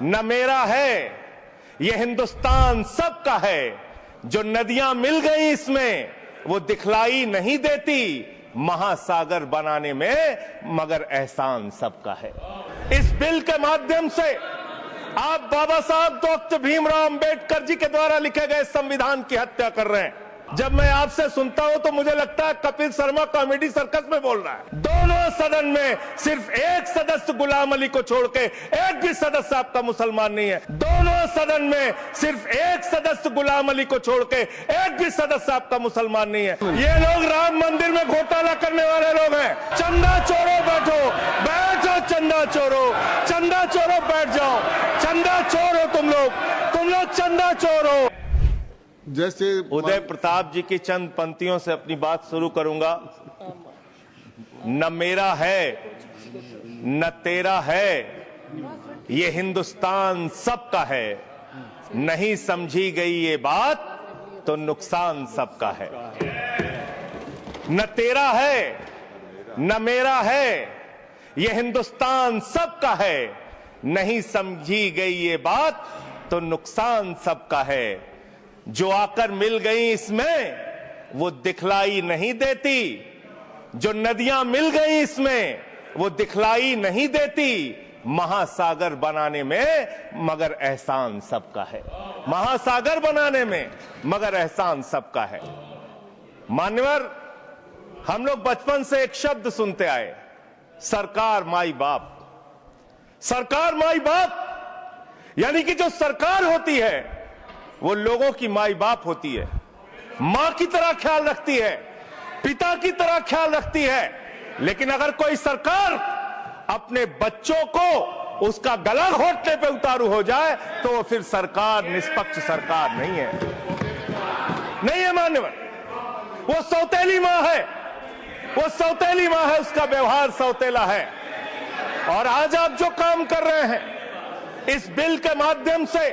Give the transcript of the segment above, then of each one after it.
न मेरा है, ये हिंदुस्तान सबका है। जो नदियां मिल गई इसमें वो दिखलाई नहीं देती, महासागर बनाने में मगर एहसान सबका है। इस बिल के माध्यम से आप बाबा साहब डॉक्टर भीमराव अंबेडकर जी के द्वारा लिखे गए संविधान की हत्या कर रहे हैं। जब मैं आपसे सुनता हूं तो मुझे लगता है कपिल शर्मा कॉमेडी सर्कस में बोल रहा है। दोनों सदन में सिर्फ एक सदस्य गुलाम अली को छोड़ के एक भी सदस्य आपका मुसलमान नहीं है। दोनों सदन में सिर्फ एक सदस्य गुलाम अली को छोड़ के एक भी सदस्य आपका मुसलमान नहीं है। ये लोग राम मंदिर में घोटाला करने वाले लोग हैं। चंदा चोरो बैठो, चंदा चोरो बैठ जाओ। चंदा चोर हो तुम लोग चंदा चोर हो। जैसे उदय प्रताप जी की चंद पंक्तियों से अपनी बात शुरू करूंगा। न मेरा है न तेरा है, ये हिंदुस्तान सबका है। नहीं समझी गई ये बात तो नुकसान सबका है। न तेरा है न मेरा है, ये हिंदुस्तान सबका है। नहीं समझी गई ये बात तो नुकसान सबका है। जो आकर मिल गई इसमें वो दिखलाई नहीं देती, जो नदियां मिल गई इसमें वो दिखलाई नहीं देती, महासागर बनाने में मगर एहसान सबका है। महासागर बनाने में मगर एहसान सबका है। मान्यवर, हम लोग बचपन से एक शब्द सुनते आए, सरकार माई बाप। सरकार माई बाप यानी कि जो सरकार होती है वो लोगों की माई बाप होती है, मां की तरह ख्याल रखती है, पिता की तरह ख्याल रखती है। लेकिन अगर कोई सरकार अपने बच्चों को उसका गला घोटने पे उतारू हो जाए तो वो फिर सरकार निष्पक्ष सरकार नहीं है मान्यवर। वो सौतेली मां है, उसका व्यवहार सौतेला है। और आज आप जो काम कर रहे हैं इस बिल के माध्यम से,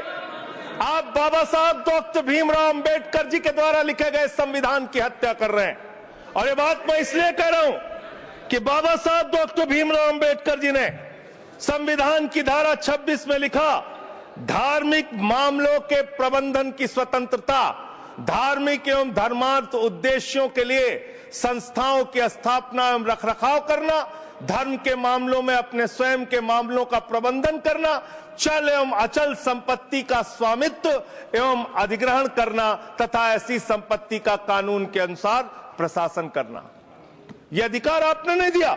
आप बाबा साहब डॉक्टर भीमराव अंबेडकर जी के द्वारा लिखे गए संविधान की हत्या कर रहे हैं। और ये बात मैं इसलिए कह रहा हूं कि बाबा साहब डॉक्टर भीमराव अंबेडकर जी ने संविधान की धारा 26 में लिखा, धार्मिक मामलों के प्रबंधन की स्वतंत्रता, धार्मिक एवं धर्मार्थ उद्देश्यों के लिए संस्थाओं की स्थापना एवं रखरखाव करना, धर्म के मामलों में अपने स्वयं के मामलों का प्रबंधन करना, चल एवं अचल संपत्ति का स्वामित्व एवं अधिग्रहण करना तथा ऐसी संपत्ति का कानून के अनुसार प्रशासन करना। यह अधिकार आपने नहीं दिया,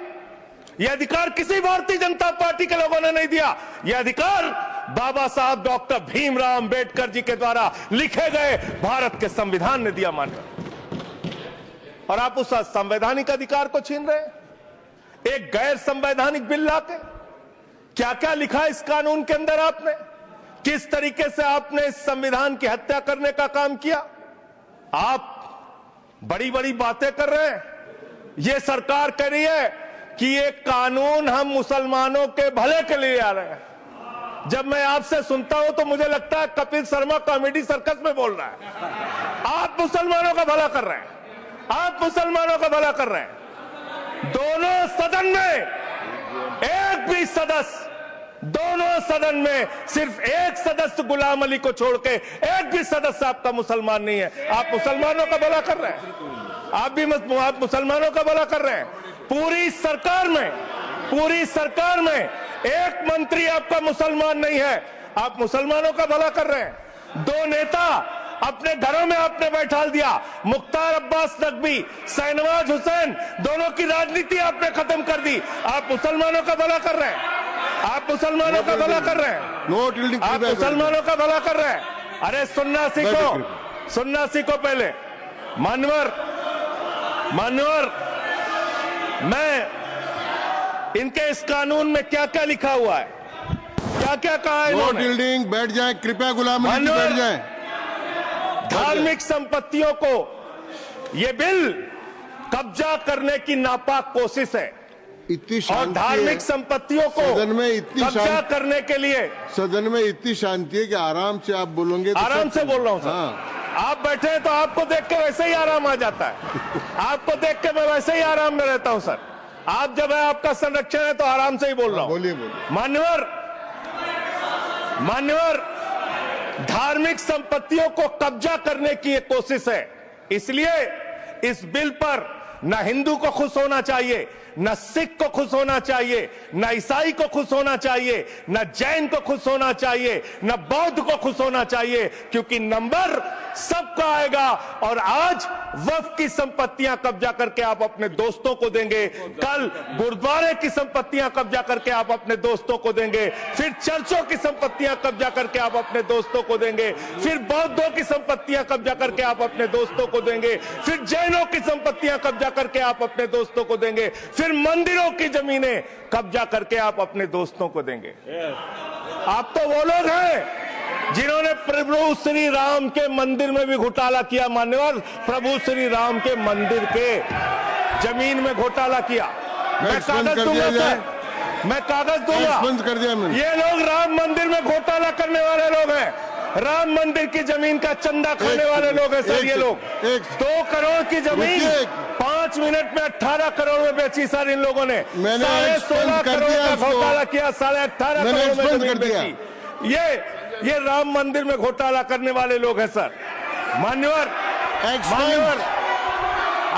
यह अधिकार किसी भारतीय जनता पार्टी के लोगों ने नहीं दिया। यह अधिकार बाबा साहब डॉक्टर भीमराव अंबेडकर जी के द्वारा लिखे गए भारत के संविधान ने दिया। मानकर और आप उस संवैधानिक अधिकार को छीन रहे हैं एक गैर संवैधानिक बिल लाके। क्या क्या लिखा इस कानून के अंदर आपने, किस तरीके से आपने इस संविधान की हत्या करने का काम किया। आप बड़ी बड़ी बातें कर रहे हैं। यह सरकार कह रही है कि ये कानून हम मुसलमानों के भले के लिए आ रहे हैं। जब मैं आपसे सुनता हूं तो मुझे लगता है कपिल शर्मा कॉमेडी सर्कस में बोल रहा है। आप मुसलमानों का भला कर रहे हैं, आप मुसलमानों का भला कर रहे हैं। दोनों सदन में एक भी सदस्य, दोनों सदन में सिर्फ एक सदस्य गुलाम अली को छोड़ के एक भी सदस्य आपका मुसलमान नहीं है। आप मुसलमानों का भला कर रहे हैं, आप मुसलमानों का भला कर रहे हैं। पूरी सरकार में एक मंत्री आपका मुसलमान नहीं है, आप मुसलमानों का भला कर रहे हैं। दो नेता अपने घरों में आपने बैठा दिया, मुख्तार अब्बास नकवी, शाहनवाज हुसैन, दोनों की राजनीति आपने खत्म कर दी। आप मुसलमानों का भला कर रहे हैं, आप मुसलमानों का भला कर रहे हैं, आप मुसलमानों का भला कर रहे हैं। अरे सुनना सीखो पहले। मानवर, मैं इनके इस कानून में क्या क्या लिखा हुआ है, क्या क्या कहा है इन्होंने। बैठ जाएं कृपया, गुलाम अली जी बैठ जाएं। धार्मिक संपत्तियों को ये बिल कब्जा करने की नापाक कोशिश है। इतनी और धार्मिक संपत्तियों को सदन में इतनी कब्जा करने के लिए सदन में इतनी शांति है कि आराम से आप बोलोगे तो आराम से बोल रहा हूं सर। हाँ। आप बैठे हैं तो आपको देख के वैसे ही आराम आ जाता है। आपको देख के मैं वैसे ही आराम में रहता हूं सर। आप जब है आपका संरक्षण है तो आराम से ही बोल रहा हूं। बोलिए। मान्यवर, मान्यवर, धार्मिक संपत्तियों को कब्जा करने की एक कोशिश है। इसलिए इस बिल पर न हिंदू को खुश होना चाहिए, न सिख को खुश होना चाहिए, न ईसाई को खुश होना चाहिए, न जैन को खुश होना चाहिए, न बौद्ध को खुश होना चाहिए, क्योंकि नंबर सबका आएगा। और आज वक्फ की संपत्तियां कब्जा करके आप अपने दोस्तों को देंगे, कल गुरुद्वारे की संपत्तियां कब्जा करके आप अपने दोस्तों को देंगे, फिर चर्चों की संपत्तियां कब्जा करके आप अपने दोस्तों को देंगे, फिर बौद्धों की संपत्तियां कब्जा करके आप अपने दोस्तों को देंगे, फिर जैनों की संपत्तियां कब्जा करके आप अपने दोस्तों को देंगे, फिर मंदिरों की जमीनें कब्जा करके आप अपने दोस्तों को देंगे। आप तो वो लोग हैं जिन्होंने प्रभु श्री राम के मंदिर में भी घोटाला किया। मान्यवर, प्रभु श्री राम के मंदिर के जमीन में घोटाला किया। मैं कागज दूंगा सर, मैं कागज दूंगा। कर दिया मैंने। ये लोग राम मंदिर में घोटाला करने वाले लोग हैं, राम मंदिर की जमीन का चंदा खाने वाले लोग हैं सर। ये लोग 2 करोड़ की जमीन 5 मिनट में 18 करोड़ में बेची सर इन लोगों ने। 16.5 करोड़ का घोटाला किया, 18.5 करोड़ में जमीन बेची। ये राम मंदिर में घोटाला करने वाले लोग हैं सर। मान्यवर,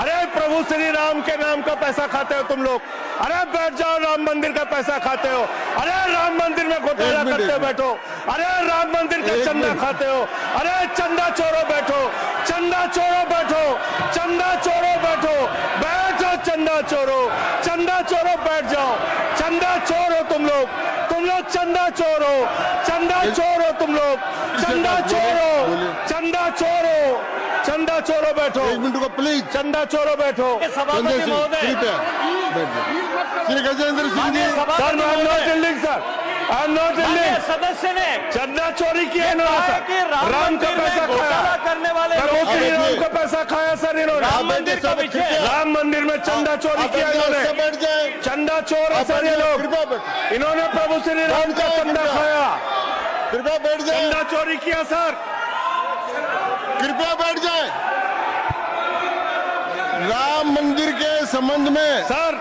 अरे प्रभु श्री राम के नाम का पैसा खाते हो तुम लोग। अरे बैठ जाओ, राम मंदिर का पैसा खाते हो। अरे राम मंदिर में घोटाला करते बैठो। अरे राम मंदिर का चंदा खाते हो। अरे चंदा चोरो बैठो, चंदा चोरो बैठो, चंदा चोरो बैठो, बैठो चंदा चोरो, चंदा चोरो बैठ जाओ। चंदा चोरो तुम लोग चंदा चोरो, चंदा चोरो तुम लोग, चंदा चोरो, चंदा चोरो, चंदा चोरो बैठो। 1 मिनट को प्लीज। चंदा चोरो बैठो। सभापति महोदय, Shri Gajendra Singh ji. Sir, I am not dealing sir, I am not dealing. सदस्य ने चंदा चोरी किया इन्होंने, राम का पैसा खाया करने वाले राम का पैसा खाया सर इन्होंने। राम मंदिर का विषय, राम मंदिर में चंदा चोरी किया इन्होंने। चंदा चोर है सर ये लोग। इन्होंने प्रभु श्री राम का चंदा खाया। कृपया बैठ जाए। चंदा चोरी किया सर। कृपया बैठ जाए। राम मंदिर के संबंध में सर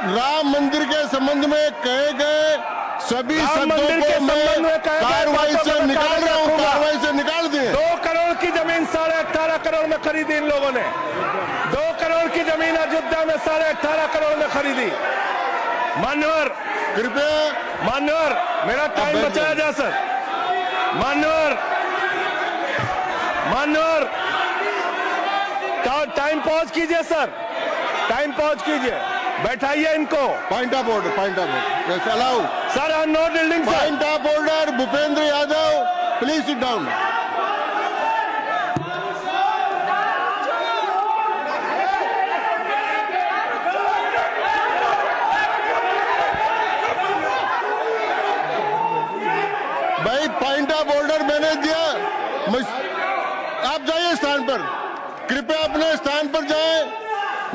राम मंदिर के संबंध में कहे गए सभी शब्दों को मैं कार्रवाई से निकाल रहा हूं, कार्रवाई से निकाल दिए। 2 करोड़ की जमीन 18.5 करोड़ में खरीदी इन लोगों ने। 2 करोड़ की जमीन अयोध्या में 18.5 करोड़ में खरीदी। मान्यवर, मेरा टाइम बचाया जा सर। मान्यवर, टाइम पॉज कीजिए सर, टाइम पॉज कीजिए, बैठाइए इनको। Point of order, yes allow sir. I am not dealing sir. Point of order, Bhupendra Yadav please sit down. भाई पॉइंट ऑफ ऑर्डर मैंने दिया। आप जाइए स्थान पर, कृपया अपने स्थान पर जाएं।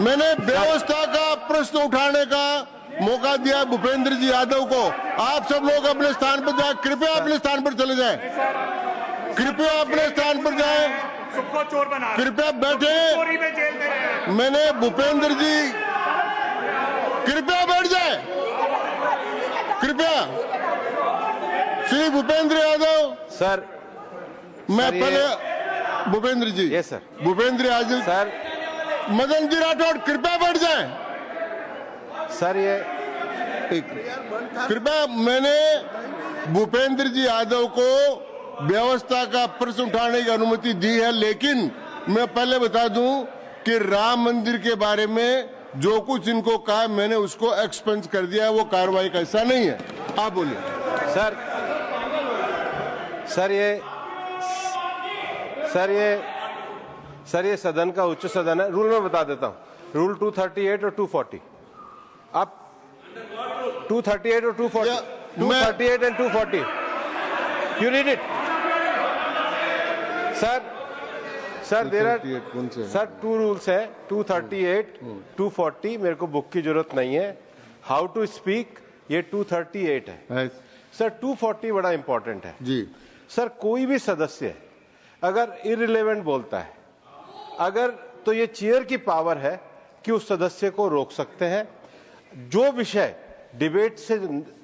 मैंने व्यवस्था का प्रश्न उठाने का मौका दिया भूपेंद्र जी यादव को। आप सब लोग अपने स्थान पर जाएं, कृपया अपने स्थान पर चले जाएं, कृपया अपने स्थान पर जाएं, कृपया बैठे। मैंने भूपेंद्र जी, कृपया बैठ जाए, कृपया। श्री भूपेंद्र यादव सर, मैं पहले Bhupendra ji, yes sir, Bhupendra Yadav sir, Madan ji Rathore कृपया बैठ जाएं। सर ये कृपया, मैंने भूपेंद्र जी यादव को व्यवस्था का प्रश्न उठाने की अनुमति दी है, लेकिन मैं पहले बता दूं कि राम मंदिर के बारे में जो कुछ इनको कहा मैंने उसको एक्सपेंस कर दिया है, वो कार्रवाई का हिस्सा नहीं है। आप बोलिए सर। सर ये सदन का उच्च सदन है। रूल में बता देता हूं, रूल 238 और 240। आप 238 और 240, 238 and 240, you read it sir. There are sir 2 rules है, 238, 240। मेरे को बुक की जरूरत नहीं है। हाउ टू स्पीक ये 238 है सर। 240 बड़ा इंपॉर्टेंट है जी सर। कोई भी सदस्य अगर इररिलेवेंट बोलता है, अगर तो ये चेयर की पावर है कि उस सदस्य को रोक सकते हैं। जो विषय डिबेट से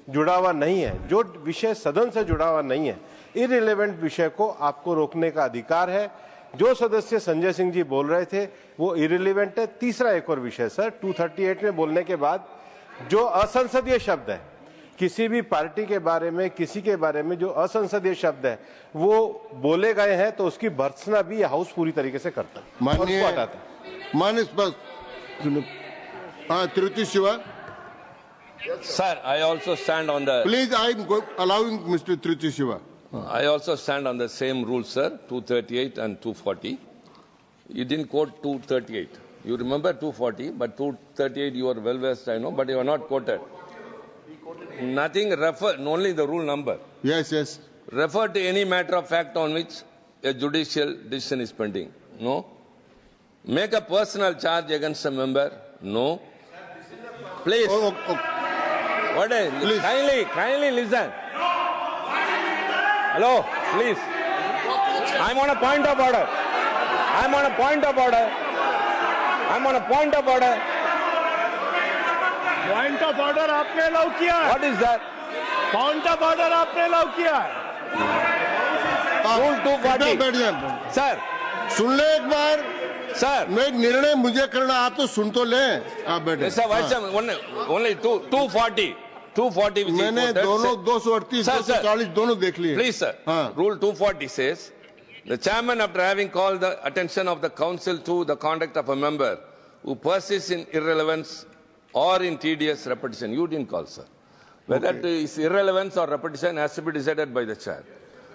जुड़ा हुआ नहीं है, जो विषय सदन से जुड़ा हुआ नहीं है, इररिलेवेंट विषय को आपको रोकने का अधिकार है। जो सदस्य संजय सिंह जी बोल रहे थे वो इररिलेवेंट है। तीसरा एक और विषय सर, 238 में बोलने के बाद जो असंसदीय शब्द है, किसी भी पार्टी के बारे में, किसी के बारे में जो असंसदीय शब्द है वो बोले गए हैं तो उसकी भर्त्सना भी हाउस पूरी तरीके से करता है, माननीय और उसको हटाता है। माननीय हाँ, Tiruchi Shiva, Sir, I also stand on the. please, I am allowing Mr. Tiruchi Shiva. I also stand on the same rules, sir. 238 and 240. You didn't quote 238. You remember 240, but 238 you are well versed, I know, but you are not quoted. Nothing refer, only the rule number. Yes, yes. Refer to any matter of fact on which a judicial decision is pending. No. Make a personal charge against a member. No. Please. What is? Please. Kindly listen. Hello, please. I'm on a point of order. I'm on a point of order. I'm on a point of order. Point of order आपने allow किया है। What is that? Point of order आपने allow किया है। Rule 240. बैठ जाए, Sir, सुन ले एक बार। sir. मैं निर्णय मुझे करना, आप तो सुन तो लें। आप बैठे। Mr. Vice Chairman, only 240. 240 which is मैंने quoted, दोनों sir. 238, Sir, sir. 240 दोनों देख लिए। Please, sir. हाँ। Rule 240 says, the chairman, after having called the attention of the council to the conduct of a member who persists in irrelevance or in tedious repetition, you didn't call, sir. Whether it is irrelevance or repetition has to be decided by the chair.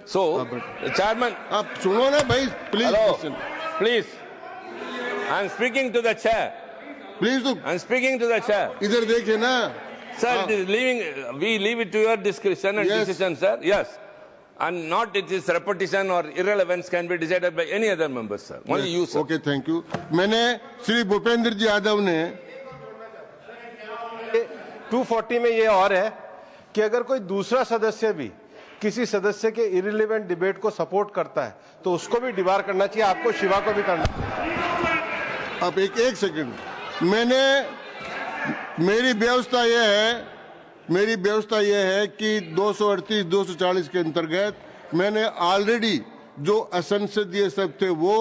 So, the chairman. आप सुनो ना भाई, please. Hello, please. I am speaking to the chair. Please तो I am speaking to the chair. इधर देखिए ना। Sir, it is we leave it to your discretion and Yes. decision, sir. Yes. And not it is repetition or irrelevance can be decided by any other member, sir. Only you, sir. Okay, thank you. मैंने श्री भूपेंद्र जी यादव ने 240 में ये और है कि अगर कोई दूसरा सदस्य भी किसी सदस्य के इररिलेवेंट डिबेट को सपोर्ट करता है तो उसको भी डिबार करना चाहिए, आपको शिवा को भी करना चाहिए। अब एक सेकंड, मेरी व्यवस्था यह है कि 238, 240 के अंतर्गत मैंने ऑलरेडी जो असंसदीय शब्द थे वो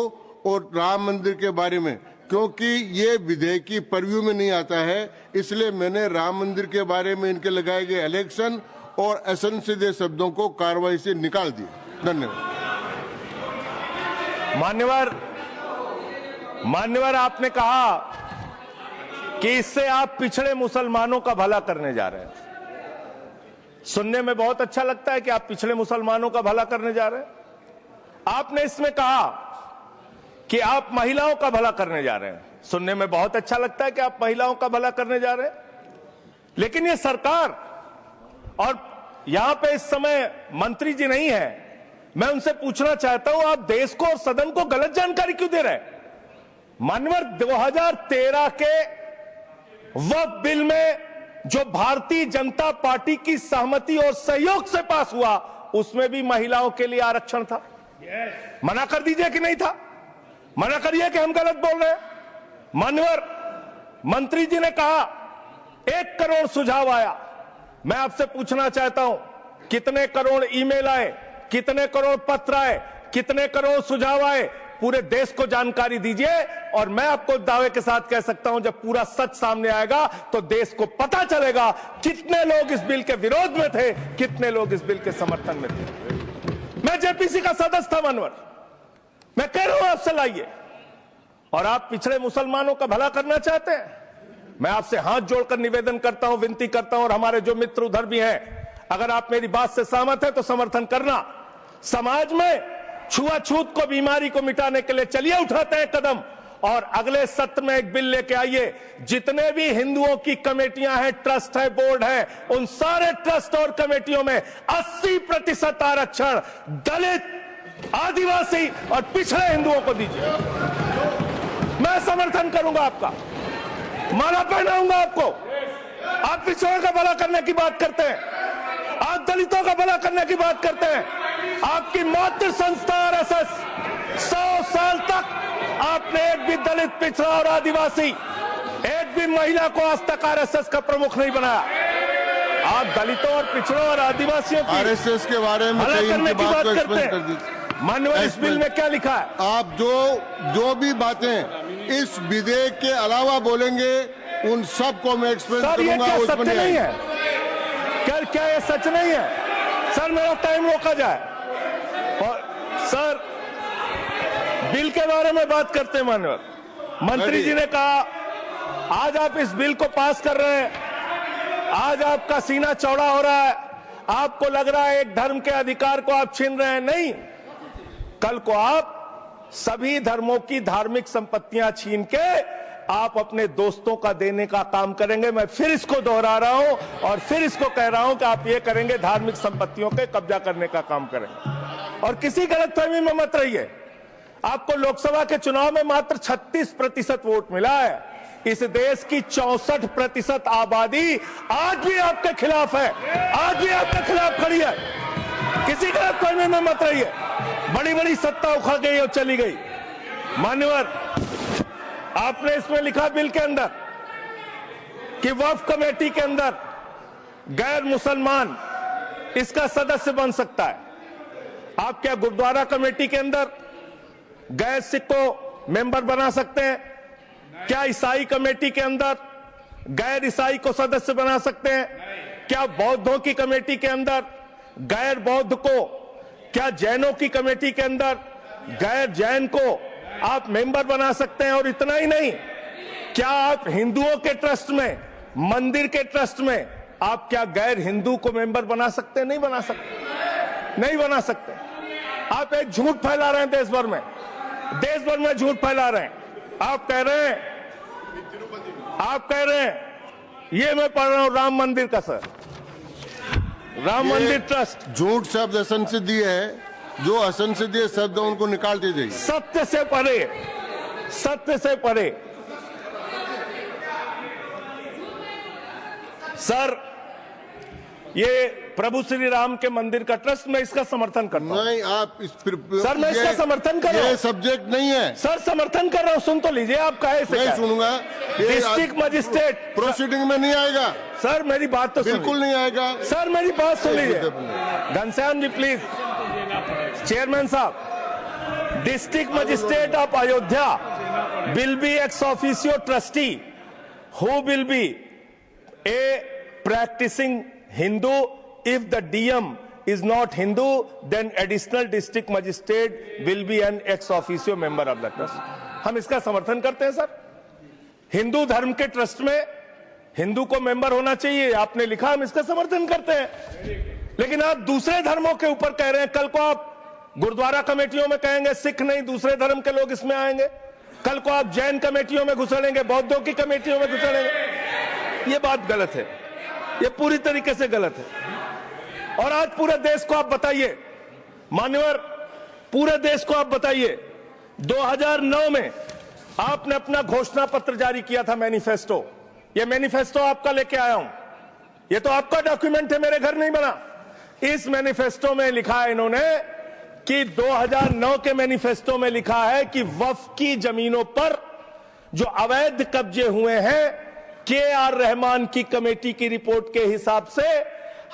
और राम मंदिर के बारे में, क्योंकि ये विधेयक की परव्यू में नहीं आता है, इसलिए मैंने राम मंदिर के बारे में इनके लगाए गए इलेक्शन और असंसदीय शब्दों को कार्रवाई से निकाल दिया। धन्यवाद। मान्यवर, आपने कहा कि इससे आप पिछड़े मुसलमानों का भला करने जा रहे हैं। सुनने में बहुत अच्छा लगता है कि आप पिछड़े मुसलमानों का भला करने जा रहे हैं। आपने इसमें कहा कि आप महिलाओं का भला करने जा रहे हैं। सुनने में बहुत अच्छा लगता है कि आप महिलाओं का भला करने जा रहे हैं, लेकिन ये सरकार और यहां पे इस समय मंत्री जी नहीं है, मैं उनसे पूछना चाहता हूं, आप देश को और सदन को गलत जानकारी क्यों दे रहे हैं? मानवर, 2013 के वक्फ बिल में जो भारतीय जनता पार्टी की सहमति और सहयोग से पास हुआ, उसमें भी महिलाओं के लिए आरक्षण था। मना कर दीजिए कि नहीं था? मना करिए कि हम गलत बोल रहे हैं। मानवर, मंत्री जी ने कहा 1 करोड़ सुझाव आया। मैं आपसे पूछना चाहता हूं, कितने करोड़ ईमेल आए, कितने करोड़ पत्र आए, कितने करोड़ सुझाव आए? पूरे देश को जानकारी दीजिए, और मैं आपको दावे के साथ कह सकता हूं, जब पूरा सच सामने आएगा तो देश को पता चलेगा कितने लोग इस बिल के विरोध में थे, कितने लोग इस बिल के समर्थन में थे। मैं जेपीसी का सदस्य था मानवर, मैं कह रहा हूं आपसे लाइए। और आप पिछड़े मुसलमानों का भला करना चाहते हैं? मैं आपसे हाथ जोड़कर निवेदन करता हूं, विनती करता हूं, और हमारे जो मित्र उधर भी हैं, अगर आप मेरी बात से सहमत हैं तो समर्थन करना। समाज में छुआछूत को, बीमारी को मिटाने के लिए चलिए उठाते हैं कदम, और अगले सत्र में एक बिल लेके आइए। जितने भी हिंदुओं की कमेटियां हैं, ट्रस्ट है, बोर्ड है, उन सारे ट्रस्ट और कमेटियों में 80% आरक्षण दलित, आदिवासी और पिछड़े हिंदुओं को दीजिए। मैं समर्थन करूंगा आपका, माला पहनाऊंगा आपको। आप पिछड़ों का भला करने की बात करते हैं, आप दलितों का भला करने की बात करते हैं। आपकी मातृ संस्था आरएसएस 100 साल तक आपने एक भी दलित, पिछड़ा और आदिवासी, एक भी महिला को आज तक आरएसएस का प्रमुख नहीं बनाया। आप दलितों और पिछड़ों और आदिवासियों की आरएसएस के बारे में अलग कई करने इनकी की बात बात को करते एक्सप्लेन कर हैं। दीजिए। मान्यवर, इस बिल में क्या लिखा है? आप जो भी बातें इस विधेयक के अलावा बोलेंगे उन सब को मैं एक्सप्लेन सर, ये करूंगा। क्या उसमें सत्य नहीं आएगा। है? क्या ये सच नहीं है? सर, मेरा टाइम रोका जाए। और सर, बिल के बारे में बात करते हैं। मान्यवर, मंत्री जी ने कहा आज आप इस बिल को पास कर रहे हैं, आज आपका सीना चौड़ा हो रहा है, आपको लग रहा है एक धर्म के अधिकार को आप छीन रहे हैं। नहीं, कल को आप सभी धर्मों की धार्मिक संपत्तियां छीन के आप अपने दोस्तों का देने का काम करेंगे। मैं फिर इसको दोहरा रहा हूं और फिर इसको कह रहा हूं कि आप ये करेंगे, धार्मिक संपत्तियों के कब्जा करने का काम करेंगे। और किसी गलतफहमी में मत रहिए। आपको लोकसभा के चुनाव में मात्र 36% वोट मिला है। इस देश की 64% आबादी आज भी आपके खिलाफ है, आज भी आपके खिलाफ खड़ी है। किसी गलतफहमी में मत रहिए। बड़ी बड़ी सत्ता उखड़ गई और चली गई। मान्यवर, आपने इसमें लिखा बिल के अंदर कि वक्फ कमेटी के अंदर गैर मुसलमान इसका सदस्य बन सकता है। आप क्या गुरुद्वारा कमेटी के अंदर गैर सिख को मेंबर बना सकते हैं? क्या ईसाई कमेटी के अंदर गैर ईसाई को सदस्य बना सकते हैं? क्या बौद्धों की कमेटी के अंदर गैर बौद्ध को, क्या जैनों की कमेटी के अंदर गैर जैन को आप मेंबर बना सकते हैं? और इतना ही नहीं, क्या आप हिंदुओं के ट्रस्ट में, मंदिर के ट्रस्ट में आप क्या गैर हिंदू को मेंबर बना सकते हैं? नहीं बना सकते, नहीं बना सकते। आप एक झूठ फैला रहे हैं देश भर में, देश भर में झूठ फैला रहे हैं। आप कह रहे हैं ये मैं पढ़ रहा हूं राम मंदिर का, सर, राम मंदिर ट्रस्ट। झूठ शब्द असंसदीय है, जो असंसदीय शब्द है उनको निकाल दीजिए। सत्य से परे, सत्य से परे। सर, ये प्रभु श्री राम के मंदिर का ट्रस्ट, मैं इसका समर्थन करता हूं। नहीं, आप सर, मैं इसका समर्थन कर रहा हूं। ये सब्जेक्ट नहीं है सर, समर्थन कर रहा हूं। सुन तो लीजिए, आप कहे से नहीं सुनूंगा। डिस्ट्रिक्ट मजिस्ट्रेट प्रोसीडिंग में नहीं आएगा। सर, मेरी बात तो बिल्कुल नहीं आएगा। सर, मेरी बात सुन लीजिए। घनश्याम जी प्लीज, चेयरमैन साहब, district magistrate of Ayodhya will be ex officio trustee who will be a practising Hindu. If the DM is not Hindu, then additional district magistrate will be an ex officio member of the trust. हम इसका समर्थन करते हैं। Sir, Hindu धर्म के trust में हिंदू को member होना चाहिए, आपने लिखा, हम इसका समर्थन करते हैं। लेकिन आप दूसरे धर्मों के ऊपर कह रहे हैं। कल को आप गुरुद्वारा कमेटियों में कहेंगे सिख नहीं, दूसरे धर्म के लोग इसमें आएंगे। कल को आप जैन कमेटियों में घुसड़ेंगे, बौद्धों की कमेटियों में घुसड़ेंगे। ये बात गलत है, ये पूरी तरीके से गलत है। और आज पूरे देश को आप बताइए, मान्यवर, पूरे देश को आप बताइए, 2009 में आपने अपना घोषणा पत्र जारी किया था, मैनिफेस्टो। ये मैनिफेस्टो आपका लेके आया हूं, ये तो आपका डॉक्यूमेंट है, मेरे घर नहीं बना। इस मैनिफेस्टो में लिखा है इन्होंने कि 2009 के मैनिफेस्टो में लिखा है कि वक्फ की जमीनों पर जो अवैध कब्जे हुए हैं, के.आर. रहमान की कमेटी की रिपोर्ट के हिसाब से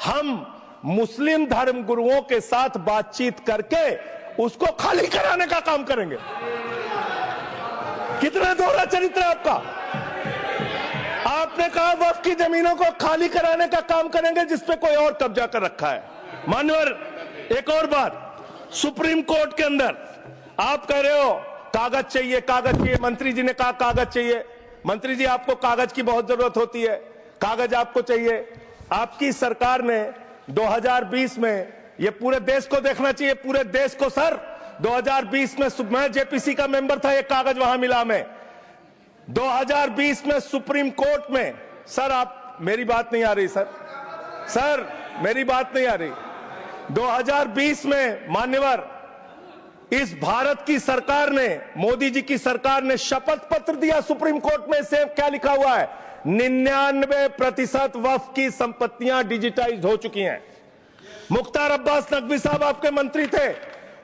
हम मुस्लिम धर्म गुरुओं के साथ बातचीत करके उसको खाली कराने का काम करेंगे। कितना दोहरा चरित्र है आपका। आपने कहा वक्फ की जमीनों को खाली कराने का काम करेंगे जिसपे कोई और कब्जा कर रखा है। मान्यवर, एक और बात, सुप्रीम कोर्ट के अंदर आप कह रहे हो कागज चाहिए, कागज चाहिए। मंत्री जी ने कहा कागज चाहिए। मंत्री जी, आपको कागज की बहुत जरूरत होती है, कागज आपको चाहिए। आपकी सरकार ने 2020 में, ये पूरे देश को देखना चाहिए, पूरे देश को सर, 2020 में मैं जेपीसी का मेंबर था, ये कागज वहां मिला हमें। 2020 में सुप्रीम कोर्ट में, सर आप, मेरी बात नहीं आ रही सर, सर मेरी बात नहीं आ रही। 2020 में मान्यवर, इस भारत की सरकार ने, मोदी जी की सरकार ने शपथ पत्र दिया सुप्रीम कोर्ट में। से क्या लिखा हुआ है? 99% वक्फ की संपत्तियां डिजिटाइज हो चुकी हैं। मुख्तार अब्बास नकवी साहब आपके मंत्री थे,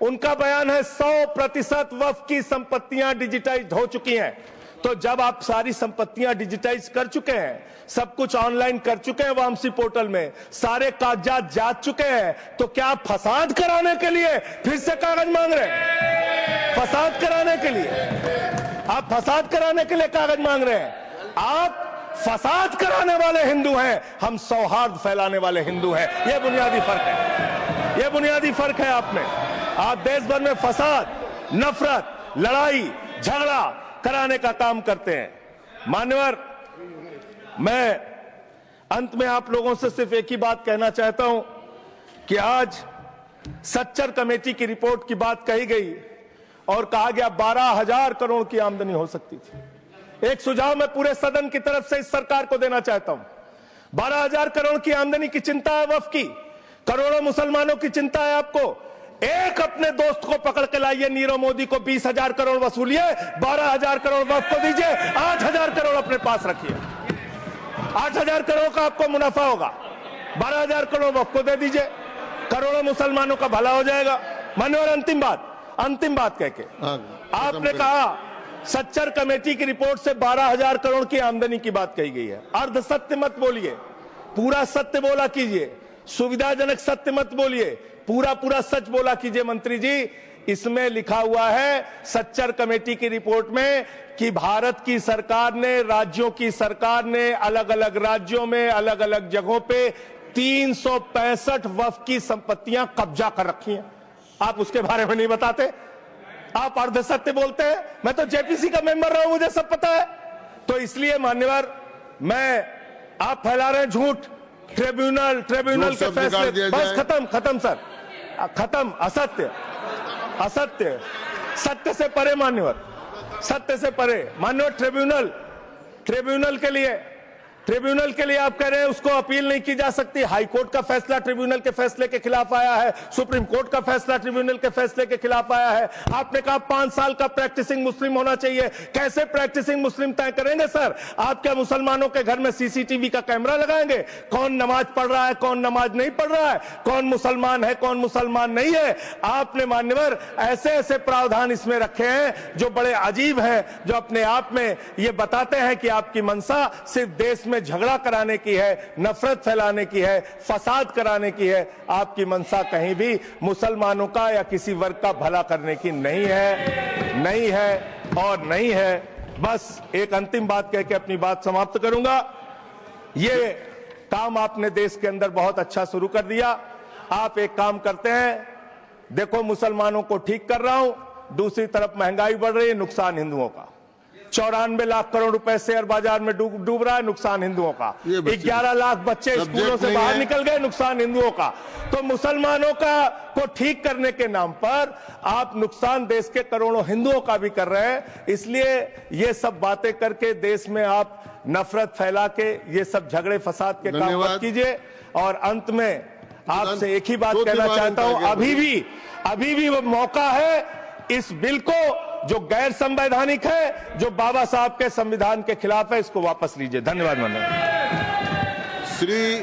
उनका बयान है 100% वक्फ की संपत्तियां डिजिटाइज हो चुकी हैं। तो जब आप सारी संपत्तियां डिजिटाइज कर चुके हैं, सब कुछ ऑनलाइन कर चुके हैं वामसी पोर्टल में, सारे कागजात जांच चुके हैं, तो क्या आप फसाद कराने के लिए फिर से कागज मांग रहे हैं? फसाद कराने के लिए आप फसाद कराने के लिए कागज मांग रहे हैं? आप फसाद कराने वाले हिंदू हैं, हम सौहार्द फैलाने वाले हिंदू हैं। यह बुनियादी फर्क है, यह बुनियादी फर्क है आप में। आप देश भर में फसाद, नफरत, लड़ाई, झगड़ा कराने का काम करते हैं। मान्यवर, मैं अंत में आप लोगों से सिर्फ एक ही बात कहना चाहता हूं कि आज सच्चर कमेटी की रिपोर्ट की बात कही गई और कहा गया 12,000 करोड़ की आमदनी हो सकती थी। एक सुझाव मैं पूरे सदन की तरफ से इस सरकार को देना चाहता हूं। 12,000 करोड़ की आमदनी की चिंता है वक्फ की, करोड़ों मुसलमानों की चिंता है आपको। एक अपने दोस्त को पकड़ के लाइए, नीरव मोदी को 20,000 करोड़ वसूलिए, 12,000 करोड़ वक्फ को दीजिए, 8,000 करोड़ अपने पास रखिए। 8,000 करोड़ का आपको मुनाफा होगा, 12,000 करोड़ वक्फ को दे दीजिए, करोड़ों मुसलमानों का भला हो जाएगा। मान्यवर, अंतिम बात कह के आपने कहा सच्चर कमेटी की रिपोर्ट से 12,000 करोड़ की आमदनी की बात कही गई है। अर्ध सत्य मत बोलिए, पूरा सत्य बोला कीजिए। सुविधाजनक सत्य मत बोलिए, पूरा सच बोला कीजिए। मंत्री जी, इसमें लिखा हुआ है सच्चर कमेटी की रिपोर्ट में कि भारत की सरकार ने, राज्यों की सरकार ने अलग अलग राज्यों में अलग अलग जगहों पे 365 वक्फ की संपत्तियां कब्जा कर रखी हैं। आप उसके बारे में नहीं बताते, आप अर्ध सत्य बोलते हैं। मैं तो जेपीसी का मेंबर रहा हूं, मुझे सब पता है। तो इसलिए मान्यवर, आप फैला रहे हैं झूठ, ट्रिब्यूनल के फैसले, बस खत्म सर, खत्म। असत्य, सत्य से परे मान्यवर, सत्य से परे मान्यवर। ट्रिब्यूनल के लिए आप कह रहे हैं उसको अपील नहीं की जा सकती। हाई कोर्ट का फैसला ट्रिब्यूनल के फैसले के खिलाफ आया है, सुप्रीम कोर्ट का फैसला ट्रिब्यूनल के फैसले के खिलाफ आया है। आपने कहा 5 साल का प्रैक्टिसिंग मुस्लिम होना चाहिए। कैसे प्रैक्टिसिंग मुस्लिम तय करेंगे सर? आप क्या मुसलमानों के घर में सीसीटीवी का कैमरा लगाएंगे? कौन नमाज पढ़ रहा है, कौन नमाज नहीं पढ़ रहा है, कौन मुसलमान है, कौन मुसलमान नहीं है? आपने मान्यवर ऐसे प्रावधान इसमें रखे हैं जो बड़े अजीब हैं, जो अपने आप में ये बताते हैं कि आपकी मंशा सिर्फ देश में झगड़ा कराने की है, नफरत फैलाने की है, फसाद कराने की है। आपकी मंशा कहीं भी मुसलमानों का या किसी वर्ग का भला करने की नहीं है। बस एक अंतिम बात कह के अपनी बात समाप्त करूंगा। ये काम आपने देश के अंदर बहुत अच्छा शुरू कर दिया। आप एक काम करते हैं, देखो मुसलमानों को ठीक कर रहा हूं, दूसरी तरफ महंगाई बढ़ रही है, नुकसान हिंदुओं का। 94 लाख करोड़ रुपए शेयर बाजार में डूब रहा है, नुकसान हिंदुओं का। 11 लाख बच्चे स्कूलों से बाहर निकल गए, नुकसान हिंदुओं का। तो मुसलमानों को ठीक करने के नाम पर आप नुकसान देश के करोड़ों हिंदुओं का भी कर रहे हैं। इसलिए ये सब बातें करके देश में आप नफरत फैला के ये सब झगड़े फसाद के काम मत कीजिए। और अंत में आपसे एक ही बात कहना चाहता हूं, अभी भी वो मौका है इस बिल को जो गैर संवैधानिक है, जो बाबा साहब के संविधान के खिलाफ है, इसको वापस लीजिए। धन्यवाद माननीय श्री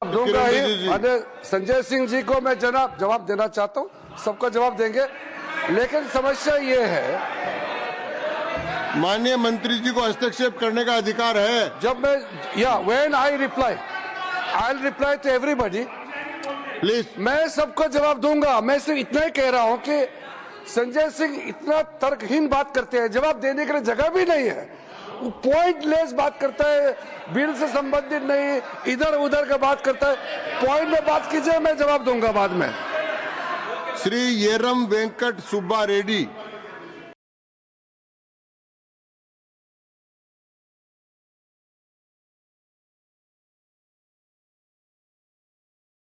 दूंगा ही। संजय सिंह जी को मैं जवाब देना चाहता हूं, सबको जवाब देंगे, लेकिन समस्या ये है, माननीय मंत्री जी को हस्तक्षेप करने का अधिकार है। जब मैं when I reply to everybody, please. मैं सबको जवाब दूंगा। मैं सिर्फ इतना ही कह रहा हूं कि संजय सिंह इतना तर्कहीन बात करते हैं, जवाब देने के लिए जगह भी नहीं है। वो पॉइंटलेस बात करता है, बिल से संबंधित नहीं, इधर उधर का बात करता है। पॉइंट में बात कीजिए, मैं जवाब दूंगा बाद में। श्री येरम वेंकट सुब्बा रेड्डी।